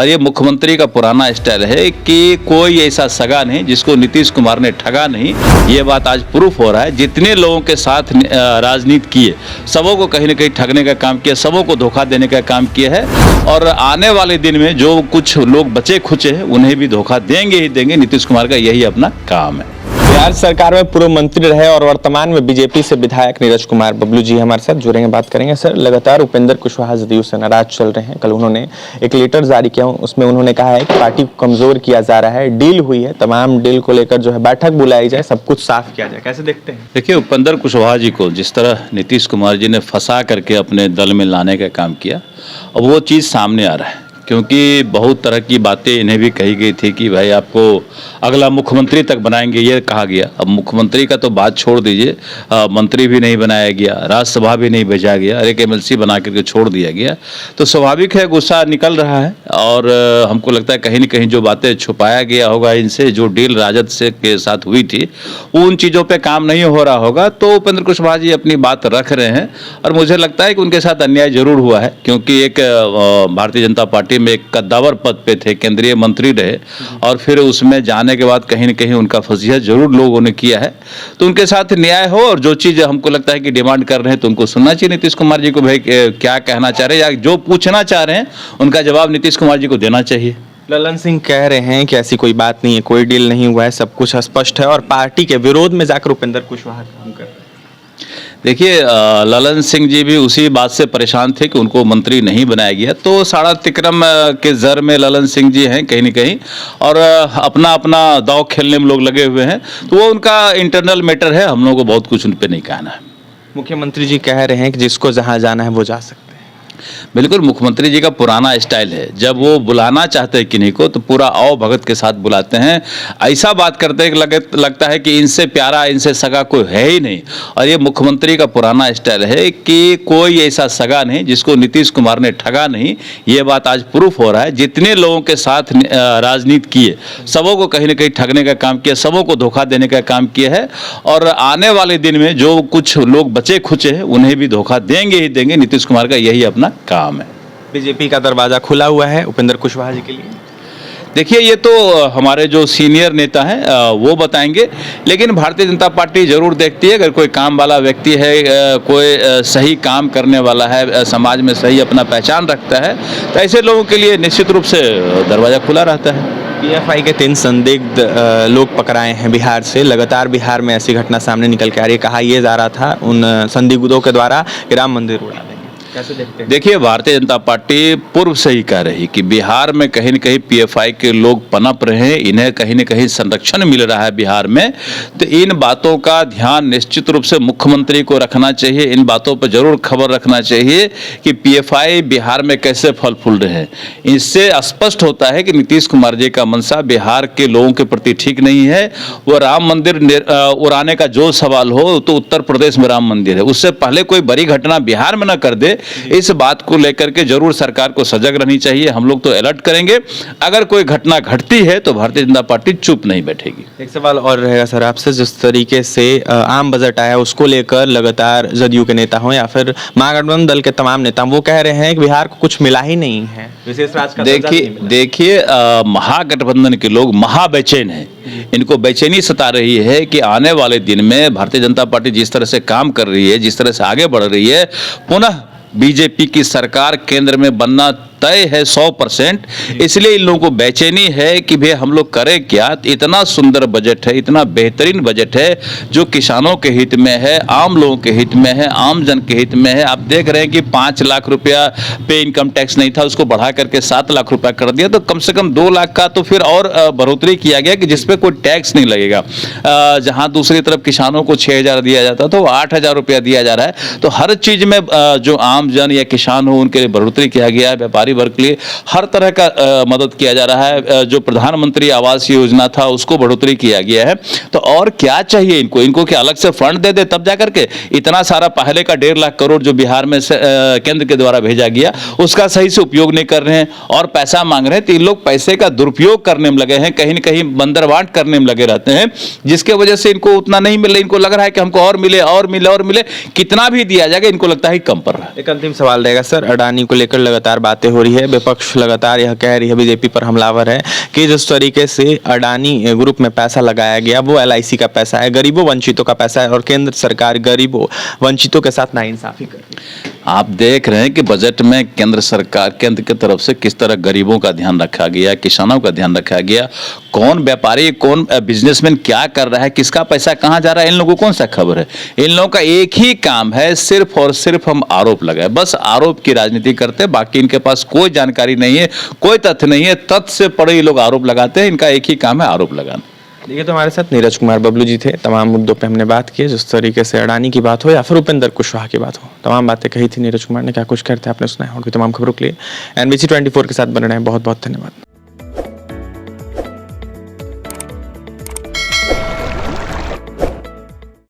और ये मुख्यमंत्री का पुराना स्टाइल है कि कोई ऐसा सगा नहीं जिसको नीतीश कुमार ने ठगा नहीं। ये बात आज प्रूफ हो रहा है। जितने लोगों के साथ राजनीति किए सबों को कहीं ना कहीं ठगने का काम किया, सबों को धोखा देने का काम किया है। और आने वाले दिन में जो कुछ लोग बचे खुचे हैं उन्हें भी धोखा देंगे ही देंगे। नीतीश कुमार का यही अपना काम है। बिहार सरकार में पूर्व मंत्री रहे और वर्तमान में बीजेपी से विधायक नीरज कुमार बबलू जी हमारे साथ जुड़ेंगे, बात करेंगे। सर, लगातार उपेंद्र कुशवाहा जदयू से नाराज चल रहे हैं। कल उन्होंने एक लेटर जारी किया, उसमें उन्होंने कहा है कि पार्टी को कमजोर किया जा रहा है, डील हुई है, तमाम डील को लेकर जो है बैठक बुलाई जाए, सब कुछ साफ किया जाए। कैसे देखते हैं? देखिए, उपेंद्र कुशवाहा जी को जिस तरह नीतीश कुमार जी ने फंसा करके अपने दल में लाने का काम किया, अब वो चीज़ सामने आ रहा है। क्योंकि बहुत तरह की बातें इन्हें भी कही गई थी कि भाई आपको अगला मुख्यमंत्री तक बनाएंगे, ये कहा गया। अब मुख्यमंत्री का तो बात छोड़ दीजिए, मंत्री भी नहीं बनाया गया, राज्यसभा भी नहीं भेजा गया, एक एमएलसी बना करके छोड़ दिया गया। तो स्वाभाविक है गुस्सा निकल रहा है। और हमको लगता है कहीं न कहीं जो बातें छुपाया गया होगा इनसे, जो डील राजद से के साथ हुई थी, उन चीज़ों पर काम नहीं हो रहा होगा। तो उपेंद्र कुशवाहा जी अपनी बात रख रहे हैं और मुझे लगता है कि उनके साथ अन्याय जरूर हुआ है। क्योंकि एक भारतीय जनता पार्टी में एक कद्दावर पद पे थे, केंद्रीय मंत्री रहे, और फिर उसमें जाने के बाद कहीं न कहीं उनका फजीहत जरूर लोगों ने किया है। तो उनके साथ न्याय हो, और जो चीज़ हमको लगता है कि डिमांड कर रहे हैं तो उनको सुनना चाहिए नीतीश कुमार जी को। भाई क्या कहना चाह रहे हैं या जो पूछना चाह रहे हैं उनका जवाब नीतीश कुमार जी को देना चाहिए। ललन सिंह कह रहे हैं कि ऐसी कोई बात नहीं है, कोई डील नहीं हुआ है, सब कुछ स्पष्ट है, और पार्टी के विरोध में जाकर उपेंद्र कुशवाहा काम कर रहे हैं। देखिए, ललन सिंह जी भी उसी बात से परेशान थे कि उनको मंत्री नहीं बनाया गया। तो साड़ा तिक्रम के जर में ललन सिंह जी हैं कहीं न कहीं, और अपना अपना दांव खेलने में लोग लगे हुए हैं। तो वो उनका इंटरनल मैटर है, हम लोगों को बहुत कुछ उन पर नहीं कहना है। मुख्यमंत्री जी कह रहे हैं कि जिसको जहां जाना है वो जा सकते हैं। बिल्कुल, मुख्यमंत्री जी का पुराना स्टाइल है। जब वो बुलाना चाहते हैं किन्हीं को तो पूरा आओ भगत के साथ बुलाते हैं। ऐसा बात करते हैं कि लगता है कि इनसे प्यारा, इनसे सगा कोई है ही नहीं। और ये मुख्यमंत्री का पुराना स्टाइल है कि कोई ऐसा सगा नहीं जिसको नीतीश कुमार ने ठगा नहीं। ये बात आज प्रूफ हो रहा है। जितने लोगों के साथ राजनीति किए सबों को कहीं ना कहीं ठगने का काम किया, सबों को धोखा देने का काम किया है। और आने वाले दिन में जो कुछ लोग बचे खुचे हैं उन्हें भी धोखा देंगे ही देंगे। नीतीश कुमार का यही अपना काम है। बीजेपी का दरवाजा खुला हुआ है उपेंद्र कुशवाहा जी के लिए। देखिए, ये तो हमारे जो सीनियर नेता हैं वो बताएंगे, लेकिन भारतीय जनता पार्टी जरूर देखती है। अगर कोई काम वाला व्यक्ति है, कोई सही काम करने वाला है, समाज में सही अपना पहचान रखता है, तो ऐसे लोगों के लिए निश्चित रूप से दरवाजा खुला रहता है। पीएफआई के 3 संदिग्ध लोग पकड़ाए हैं बिहार से। लगातार बिहार में ऐसी घटना सामने निकल के आ रही है। कहा यह जा रहा था उन संदिग्धों के द्वारा कि राम मंदिर उड़ा देंगे। कैसे देखते हैं? देखिए, भारतीय जनता पार्टी पूर्व से ही कह रही कि बिहार में कहीं न कहीं पीएफआई के लोग पनप रहे हैं, इन्हें कहीं न कहीं संरक्षण मिल रहा है बिहार में। तो इन बातों का ध्यान निश्चित रूप से मुख्यमंत्री को रखना चाहिए। इन बातों पर जरूर खबर रखना चाहिए कि पीएफआई बिहार में कैसे फल फूल रहे हैं। इससे स्पष्ट होता है कि नीतीश कुमार जी का मंशा बिहार के लोगों के प्रति ठीक नहीं है। वो राम मंदिर उड़ाने का जो सवाल हो तो उत्तर प्रदेश में राम मंदिर है, उससे पहले कोई बड़ी घटना बिहार में न कर दे। इस बात को लेकर के जरूर सरकार को सजग रहनी चाहिए। हम लोग तो अलर्ट करेंगे। अगर कोई घटना घटती है तो भारतीय जनता पार्टी चुप नहीं बैठेगी। एक सवाल और रहेगा सर आपसे, जिस तरीके से आम बजट आया उसको लेकर लगातार जदयू के नेता हो या फिर महागठबंधन दल के तमाम नेता, वो कह रहे हैं कि बिहार को कुछ मिला ही नहीं है, विशेष राज्य का दर्जा नहीं मिला। देखिए, महागठबंधन के लोग महा बेचैन हैं। इनको बेचैनी सता रही है कि आने वाले दिन में भारतीय जनता पार्टी जिस तरह से काम कर रही है, जिस तरह से आगे बढ़ रही है, पुनः बीजेपी की सरकार केंद्र में बनना तय है 100%। इसलिए इन लोगों को बेचैनी है कि भाई हम लोग करें क्या। इतना सुंदर बजट है, इतना बेहतरीन बजट है जो किसानों के हित में है, आम लोगों के हित में है, आम जन के हित में है। आप देख रहे हैं कि 5 लाख रुपया पे इनकम टैक्स नहीं था, उसको बढ़ा करके 7 लाख रुपया कर दिया। तो कम से कम 2 लाख का तो फिर और बढ़ोतरी किया गया कि जिसपे कोई टैक्स नहीं लगेगा। जहां दूसरी तरफ किसानों को 6,000 दिया जाता तो 8,000 रुपया दिया जा रहा है। तो हर चीज में जो आम जन या किसान हो उनके लिए बढ़ोतरी किया गया है। व्यापारी वर्ग के लिए हर तरह का मदद किया जा रहा है। जो प्रधानमंत्री आवास योजना था उसको बढ़ोतरी किया गया है। तो और क्या चाहिए इनको क्या अलग से फंड दे दे तब जाकर के इतना सारा पहले का 1.5 लाख करोड़ जो बिहार में से केंद्र के द्वारा भेजा गया उसका सही से उपयोग नहीं कर रहे हैं और पैसा मांग रहे हैं। तो इन लोग पैसे का दुरुपयोग करने में लगे हैं, कहीं न कहीं बंदरबांट करने में लगे रहते हैं, जिसके वजह से इनको उतना नहीं मिले। इनको लग रहा है कि हमको और मिले और मिले और मिले, कितना भी दिया जाएगा इनको लगता है कम पड़ रहा है। एक अंतिम सवाल रहेगा सर, अडानी को लेकर लगातार बातें हो रही है। विपक्ष लगातार यह कह रही है बीजेपी पर हमलावर है कि जिस तरीके से अडानी ग्रुप में पैसा लगाया गया वो LIC का पैसा है, गरीबों वंचितों का पैसा है और केंद्र सरकार गरीबों वंचितों के साथ नाइंसाफी कर रही है। आप देख रहे हैं कि बजट में केंद्र सरकार केंद्र की तरफ से किस तरह गरीबों का ध्यान रखा गया, किसानों का ध्यान रखा गया, कौन व्यापारी कौन बिजनेसमैन क्या कर रहा है, किसका पैसा कहाँ जा रहा है, इन लोगों को कौन सा खबर है। इन लोगों का एक ही काम है, सिर्फ और सिर्फ हम आरोप लगाए, बस आरोप की राजनीति करते हैं। बाकी इनके पास कोई जानकारी नहीं है, कोई तथ्य नहीं है, तथ्य से पड़े ये लोग आरोप लगाते हैं। इनका एक ही काम है आरोप लगाना। देखिए, तो हमारे साथ नीरज कुमार बबलू जी थे। तमाम मुद्दों पे हमने बात की, जिस तरीके से अडानी की बात हो या फिर उपेंद्र कुशवाहा की बात हो, तमाम बातें कही थी नीरज कुमार ने। क्या कुछ कहते हैं आपने सुना है। और भी तमाम खबरों के लिए NBC 24 के साथ बने रहें। बहुत बहुत धन्यवाद।